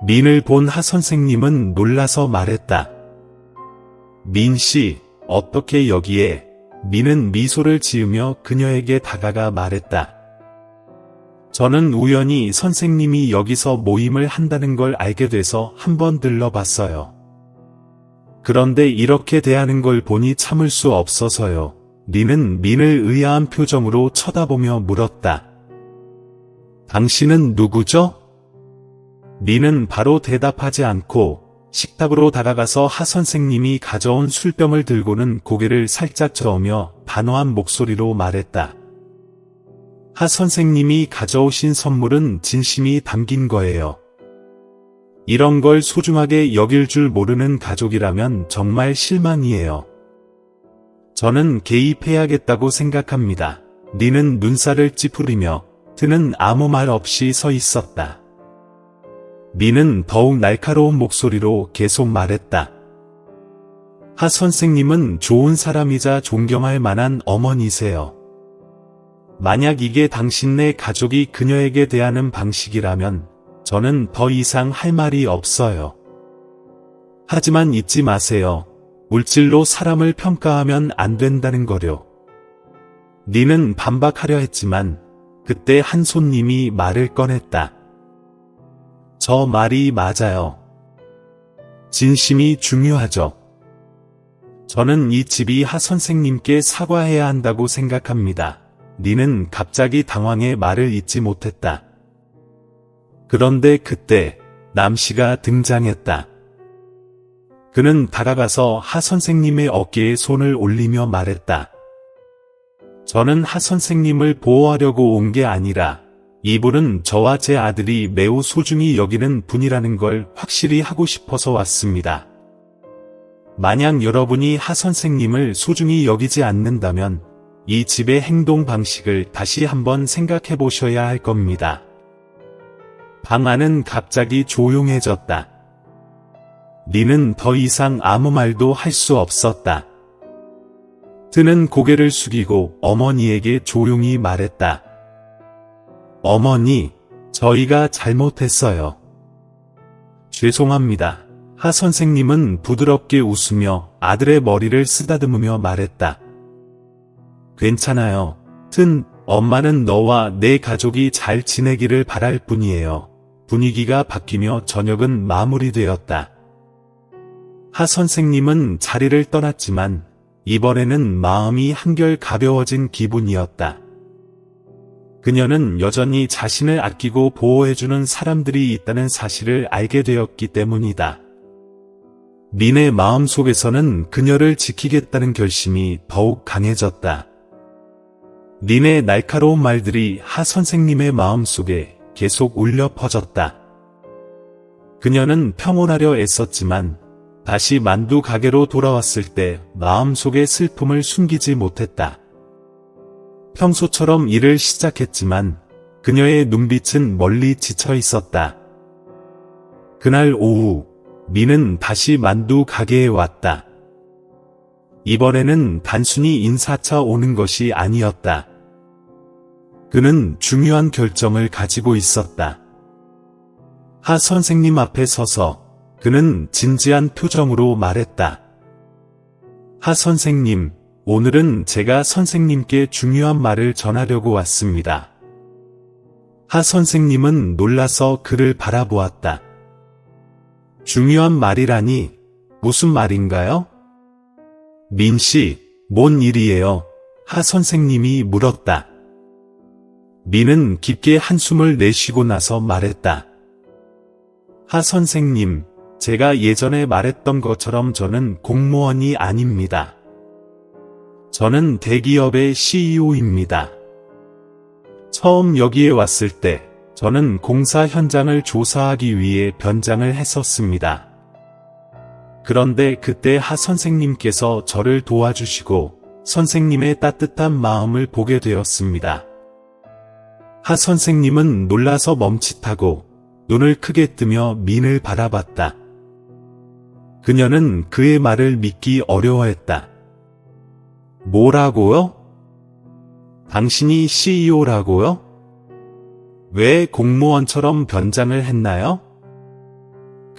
민을 본 하 선생님은 놀라서 말했다. 민 씨, 어떻게 여기에? 민은 미소를 지으며 그녀에게 다가가 말했다. 저는 우연히 선생님이 여기서 모임을 한다는 걸 알게 돼서 한번 들러봤어요. 그런데 이렇게 대하는 걸 보니 참을 수 없어서요. 민은 민을 의아한 표정으로 쳐다보며 물었다. 당신은 누구죠? 민은 바로 대답하지 않고 식탁으로 다가가서 하 선생님이 가져온 술병을 들고는 고개를 살짝 저으며 단호한 목소리로 말했다. 하 선생님이 가져오신 선물은 진심이 담긴 거예요. 이런 걸 소중하게 여길 줄 모르는 가족이라면 정말 실망이에요. 저는 개입해야겠다고 생각합니다. 민은 눈살을 찌푸리며 그는 아무 말 없이 서 있었다. 민은 더욱 날카로운 목소리로 계속 말했다. 하 선생님은 좋은 사람이자 존경할 만한 어머니세요. 만약 이게 당신네 가족이 그녀에게 대하는 방식이라면 저는 더 이상 할 말이 없어요. 하지만 잊지 마세요. 물질로 사람을 평가하면 안 된다는 거요. 니는 반박하려 했지만 그때 한 손님이 말을 꺼냈다. 저 말이 맞아요. 진심이 중요하죠. 저는 이 집이 하 선생님께 사과해야 한다고 생각합니다. 니는 갑자기 당황해 말을 잇지 못했다. 그런데 그때 남씨가 등장했다. 그는 다가가서 하 선생님의 어깨에 손을 올리며 말했다. 저는 하 선생님을 보호하려고 온 게 아니라 이분은 저와 제 아들이 매우 소중히 여기는 분이라는 걸 확실히 하고 싶어서 왔습니다. 만약 여러분이 하 선생님을 소중히 여기지 않는다면 이 집의 행동 방식을 다시 한번 생각해 보셔야 할 겁니다. 방 안은 갑자기 조용해졌다. 니는 더 이상 아무 말도 할 수 없었다. 그는 고개를 숙이고 어머니에게 조용히 말했다. 어머니, 저희가 잘못했어요. 죄송합니다. 하 선생님은 부드럽게 웃으며 아들의 머리를 쓰다듬으며 말했다. 괜찮아요. 엄마는 너와 내 가족이 잘 지내기를 바랄 뿐이에요. 분위기가 바뀌며 저녁은 마무리되었다. 하 선생님은 자리를 떠났지만 이번에는 마음이 한결 가벼워진 기분이었다. 그녀는 여전히 자신을 아끼고 보호해주는 사람들이 있다는 사실을 알게 되었기 때문이다. 민의 마음속에서는 그녀를 지키겠다는 결심이 더욱 강해졌다. 민의 날카로운 말들이 하 선생님의 마음속에 계속 울려 퍼졌다. 그녀는 평온하려 애썼지만 다시 만두 가게로 돌아왔을 때 마음속의 슬픔을 숨기지 못했다. 평소처럼 일을 시작했지만 그녀의 눈빛은 멀리 지쳐 있었다. 그날 오후 민은 다시 만두 가게에 왔다. 이번에는 단순히 인사차 오는 것이 아니었다. 그는 중요한 결정을 가지고 있었다. 하 선생님 앞에 서서 그는 진지한 표정으로 말했다. 하 선생님, 오늘은 제가 선생님께 중요한 말을 전하려고 왔습니다. 하 선생님은 놀라서 그를 바라보았다. 중요한 말이라니, 무슨 말인가요? 민씨, 뭔 일이에요? 하 선생님이 물었다. 민은 깊게 한숨을 내쉬고 나서 말했다. 하 선생님, 제가 예전에 말했던 것처럼 저는 공무원이 아닙니다. 저는 대기업의 CEO입니다. 처음 여기에 왔을 때 저는 공사 현장을 조사하기 위해 변장을 했었습니다. 그런데 그때 하 선생님께서 저를 도와주시고 선생님의 따뜻한 마음을 보게 되었습니다. 하 선생님은 놀라서 멈칫하고 눈을 크게 뜨며 민을 바라봤다. 그녀는 그의 말을 믿기 어려워했다. 뭐라고요? 당신이 CEO라고요? 왜 공무원처럼 변장을 했나요?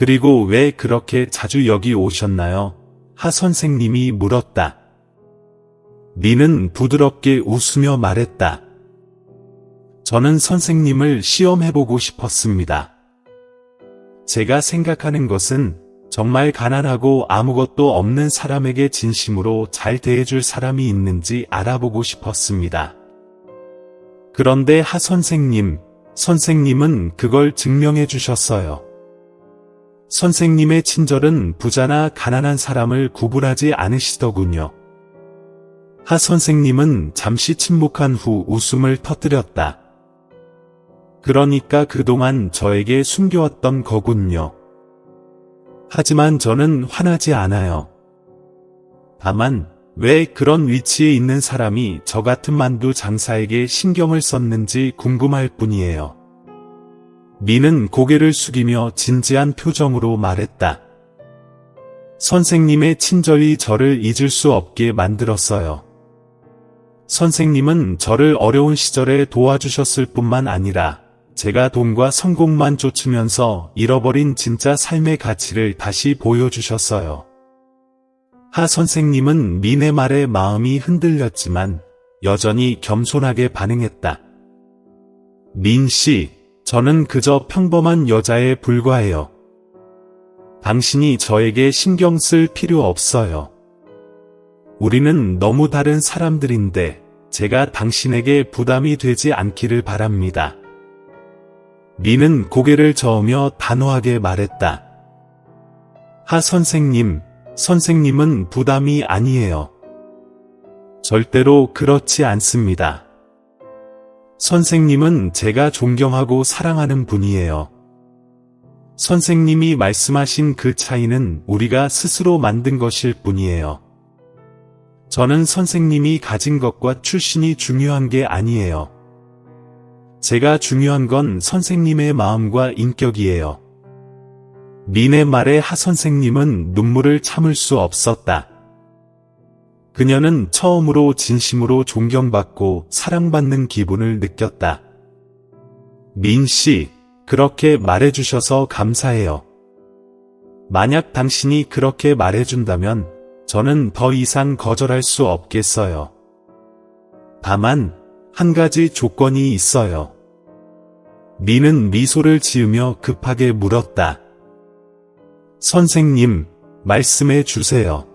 그리고 왜 그렇게 자주 여기 오셨나요? 하 선생님이 물었다. 민은 부드럽게 웃으며 말했다. 저는 선생님을 시험해보고 싶었습니다. 제가 생각하는 것은 정말 가난하고 아무것도 없는 사람에게 진심으로 잘 대해줄 사람이 있는지 알아보고 싶었습니다. 그런데 하 선생님은 그걸 증명해 주셨어요. 선생님의 친절은 부자나 가난한 사람을 구분하지 않으시더군요. 하 선생님은 잠시 침묵한 후 웃음을 터뜨렸다. 그러니까 그동안 저에게 숨겨왔던 거군요. 하지만 저는 화나지 않아요. 다만 왜 그런 위치에 있는 사람이 저 같은 만두 장사에게 신경을 썼는지 궁금할 뿐이에요. 민은 고개를 숙이며 진지한 표정으로 말했다. 선생님의 친절이 저를 잊을 수 없게 만들었어요. 선생님은 저를 어려운 시절에 도와주셨을 뿐만 아니라 제가 돈과 성공만 쫓으면서 잃어버린 진짜 삶의 가치를 다시 보여주셨어요. 하 선생님은 민의 말에 마음이 흔들렸지만 여전히 겸손하게 반응했다. 민 씨, 저는 그저 평범한 여자에 불과해요. 당신이 저에게 신경 쓸 필요 없어요. 우리는 너무 다른 사람들인데 제가 당신에게 부담이 되지 않기를 바랍니다. 민은 고개를 저으며 단호하게 말했다. 하 선생님은 부담이 아니에요. 절대로 그렇지 않습니다. 선생님은 제가 존경하고 사랑하는 분이에요. 선생님이 말씀하신 그 차이는 우리가 스스로 만든 것일 뿐이에요. 저는 선생님이 가진 것과 출신이 중요한 게 아니에요. 제가 중요한 건 선생님의 마음과 인격이에요. 민의 말에 하 선생님은 눈물을 참을 수 없었다. 그녀는 처음으로 진심으로 존경받고 사랑받는 기분을 느꼈다. 민 씨, 그렇게 말해주셔서 감사해요. 만약 당신이 그렇게 말해준다면 저는 더 이상 거절할 수 없겠어요. 다만 한 가지 조건이 있어요. 민은 미소를 지으며 급하게 물었다. 선생님, 말씀해 주세요.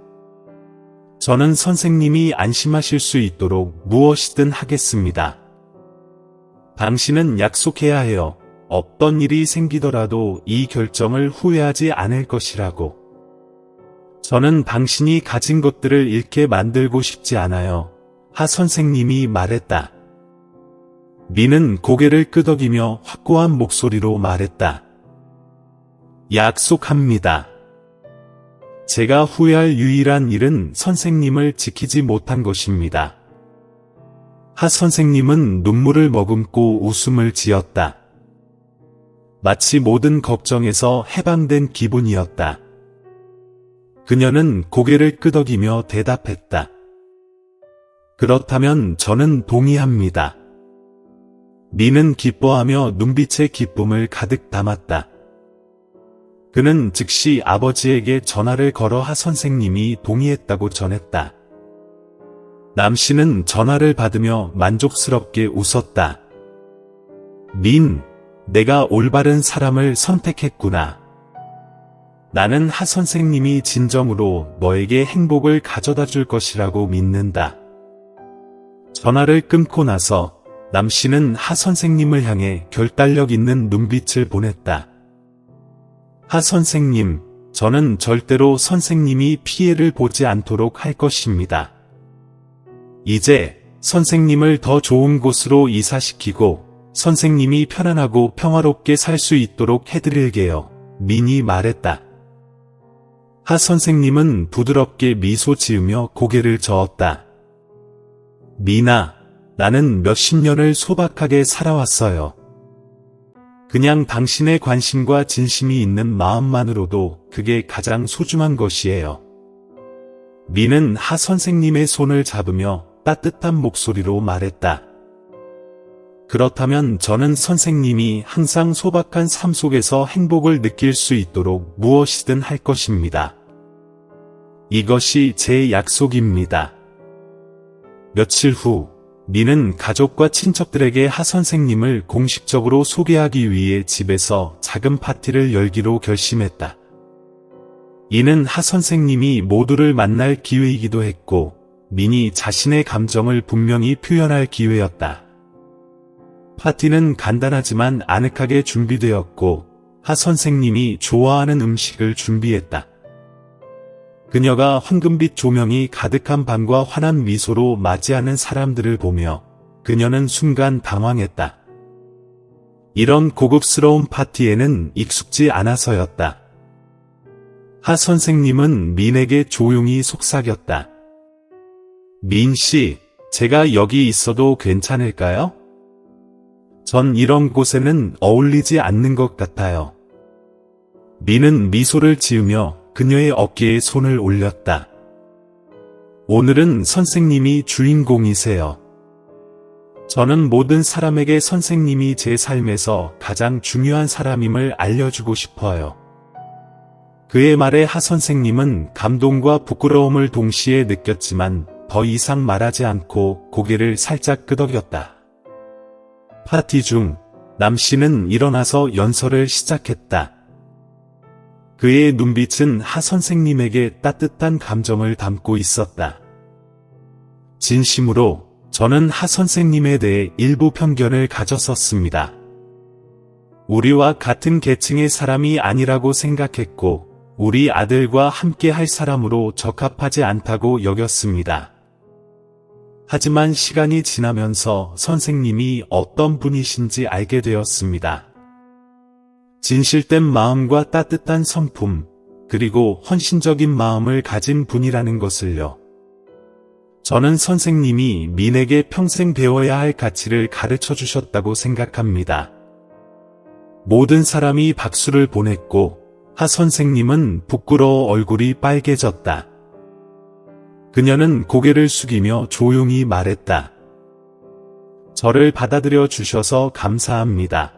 저는 선생님이 안심하실 수 있도록 무엇이든 하겠습니다. 당신은 약속해야 해요. 어떤 일이 생기더라도 이 결정을 후회하지 않을 것이라고. 저는 당신이 가진 것들을 잃게 만들고 싶지 않아요. 하 선생님이 말했다. 민은 고개를 끄덕이며 확고한 목소리로 말했다. 약속합니다. 제가 후회할 유일한 일은 선생님을 지키지 못한 것입니다. 하 선생님은 눈물을 머금고 웃음을 지었다. 마치 모든 걱정에서 해방된 기분이었다. 그녀는 고개를 끄덕이며 대답했다. 그렇다면 저는 동의합니다. 민은 기뻐하며 눈빛에 기쁨을 가득 담았다. 그는 즉시 아버지에게 전화를 걸어 하 선생님이 동의했다고 전했다. 남 씨는 전화를 받으며 만족스럽게 웃었다. 민, 내가 올바른 사람을 선택했구나. 나는 하 선생님이 진정으로 너에게 행복을 가져다 줄 것이라고 믿는다. 전화를 끊고 나서 남 씨는 하 선생님을 향해 결단력 있는 눈빛을 보냈다. 하 선생님, 저는 절대로 선생님이 피해를 보지 않도록 할 것입니다. 이제 선생님을 더 좋은 곳으로 이사시키고 선생님이 편안하고 평화롭게 살 수 있도록 해드릴게요. 민이 말했다. 하 선생님은 부드럽게 미소 지으며 고개를 저었다. 미나, 나는 몇십 년을 소박하게 살아왔어요. 그냥 당신의 관심과 진심이 있는 마음만으로도 그게 가장 소중한 것이에요. 미는 하 선생님의 손을 잡으며 따뜻한 목소리로 말했다. 그렇다면 저는 선생님이 항상 소박한 삶 속에서 행복을 느낄 수 있도록 무엇이든 할 것입니다. 이것이 제 약속입니다. 며칠 후, 미는 가족과 친척들에게 하 선생님을 공식적으로 소개하기 위해 집에서 작은 파티를 열기로 결심했다. 이는 하 선생님이 모두를 만날 기회이기도 했고, 민이 자신의 감정을 분명히 표현할 기회였다. 파티는 간단하지만 아늑하게 준비되었고, 하 선생님이 좋아하는 음식을 준비했다. 그녀가 황금빛 조명이 가득한 방과 환한 미소로 맞이하는 사람들을 보며 그녀는 순간 당황했다. 이런 고급스러운 파티에는 익숙지 않아서였다. 하 선생님은 민에게 조용히 속삭였다. 민 씨, 제가 여기 있어도 괜찮을까요? 전 이런 곳에는 어울리지 않는 것 같아요. 민은 미소를 지으며 그녀의 어깨에 손을 올렸다. 오늘은 선생님이 주인공이세요. 저는 모든 사람에게 선생님이 제 삶에서 가장 중요한 사람임을 알려주고 싶어요. 그의 말에 하 선생님은 감동과 부끄러움을 동시에 느꼈지만 더 이상 말하지 않고 고개를 살짝 끄덕였다. 파티 중 남 씨는 일어나서 연설을 시작했다. 그의 눈빛은 하 선생님에게 따뜻한 감정을 담고 있었다. 진심으로 저는 하 선생님에 대해 일부 편견을 가졌었습니다. 우리와 같은 계층의 사람이 아니라고 생각했고, 우리 아들과 함께 할 사람으로 적합하지 않다고 여겼습니다. 하지만 시간이 지나면서 선생님이 어떤 분이신지 알게 되었습니다. 진실된 마음과 따뜻한 성품, 그리고 헌신적인 마음을 가진 분이라는 것을요. 저는 선생님이 민에게 평생 배워야 할 가치를 가르쳐 주셨다고 생각합니다. 모든 사람이 박수를 보냈고, 하 선생님은 부끄러워 얼굴이 빨개졌다. 그녀는 고개를 숙이며 조용히 말했다. 저를 받아들여 주셔서 감사합니다.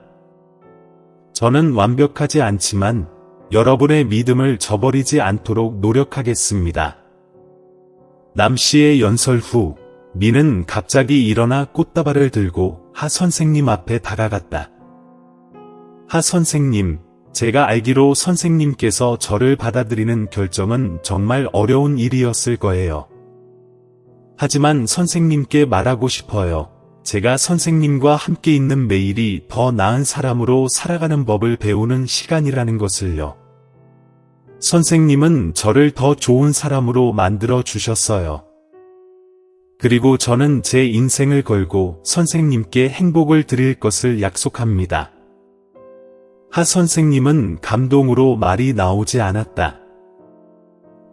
저는 완벽하지 않지만 여러분의 믿음을 저버리지 않도록 노력하겠습니다. 남 씨의 연설 후 민은 갑자기 일어나 꽃다발을 들고 하 선생님 앞에 다가갔다. 하 선생님, 제가 알기로 선생님께서 저를 받아들이는 결정은 정말 어려운 일이었을 거예요. 하지만 선생님께 말하고 싶어요. 제가 선생님과 함께 있는 매일이 더 나은 사람으로 살아가는 법을 배우는 시간이라는 것을요. 선생님은 저를 더 좋은 사람으로 만들어 주셨어요. 그리고 저는 제 인생을 걸고 선생님께 행복을 드릴 것을 약속합니다. 하 선생님은 감동으로 말이 나오지 않았다.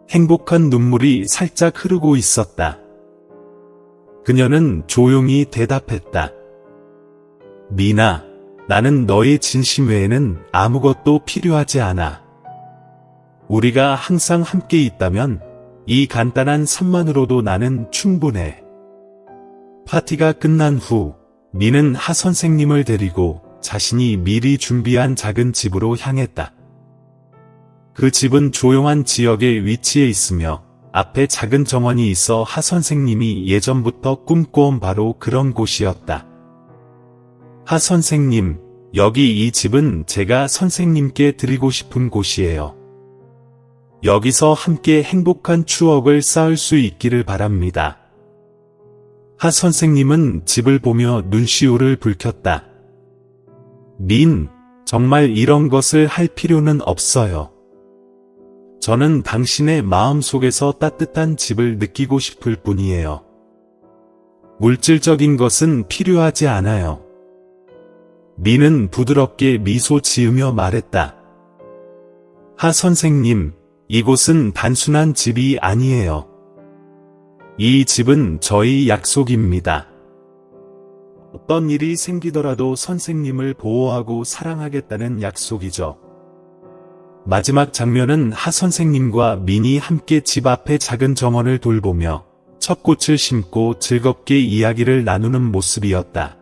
행복한 눈물이 살짝 흐르고 있었다. 그녀는 조용히 대답했다. 미나, 나는 너의 진심 외에는 아무것도 필요하지 않아. 우리가 항상 함께 있다면 이 간단한 삶만으로도 나는 충분해. 파티가 끝난 후 미는 하 선생님을 데리고 자신이 미리 준비한 작은 집으로 향했다. 그 집은 조용한 지역에 위치해 있으며 앞에 작은 정원이 있어 하 선생님이 예전부터 꿈꿔온 바로 그런 곳이었다. 하 선생님, 여기 이 집은 제가 선생님께 드리고 싶은 곳이에요. 여기서 함께 행복한 추억을 쌓을 수 있기를 바랍니다. 하 선생님은 집을 보며 눈시울을 붉혔다. 민, 정말 이런 것을 할 필요는 없어요. 저는 당신의 마음 속에서 따뜻한 집을 느끼고 싶을 뿐이에요. 물질적인 것은 필요하지 않아요. 민은 부드럽게 미소 지으며 말했다. 하 선생님, 이곳은 단순한 집이 아니에요. 이 집은 저희 약속입니다. 어떤 일이 생기더라도 선생님을 보호하고 사랑하겠다는 약속이죠. 마지막 장면은 하 선생님과 민이 함께 집 앞의 작은 정원을 돌보며 첫 꽃을 심고 즐겁게 이야기를 나누는 모습이었다.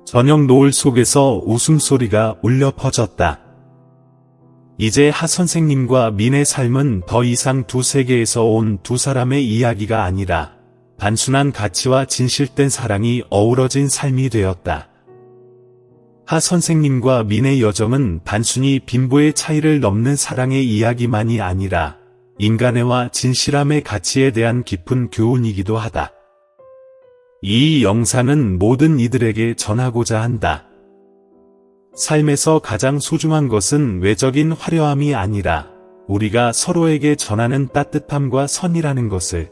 저녁 노을 속에서 웃음소리가 울려 퍼졌다. 이제 하 선생님과 민의 삶은 더 이상 두 세계에서 온 두 사람의 이야기가 아니라 단순한 가치와 진실된 사랑이 어우러진 삶이 되었다. 하 선생님과 민의 여정은 단순히 빈부의 차이를 넘는 사랑의 이야기만이 아니라 인간애와 진실함의 가치에 대한 깊은 교훈이기도 하다. 이 영상은 모든 이들에게 전하고자 한다. 삶에서 가장 소중한 것은 외적인 화려함이 아니라 우리가 서로에게 전하는 따뜻함과 선이라는 것을.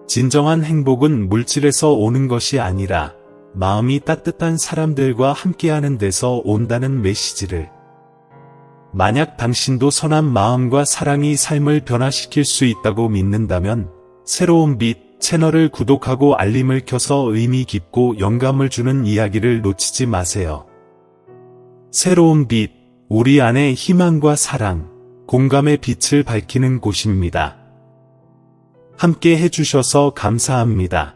진정한 행복은 물질에서 오는 것이 아니라 마음이 따뜻한 사람들과 함께하는 데서 온다는 메시지를. 만약 당신도 선한 마음과 사랑이 삶을 변화시킬 수 있다고 믿는다면 새로운 빛 채널을 구독하고 알림을 켜서 의미 깊고 영감을 주는 이야기를 놓치지 마세요. 새로운 빛, 우리 안에 희망과 사랑, 공감의 빛을 밝히는 곳입니다. 함께 해주셔서 감사합니다.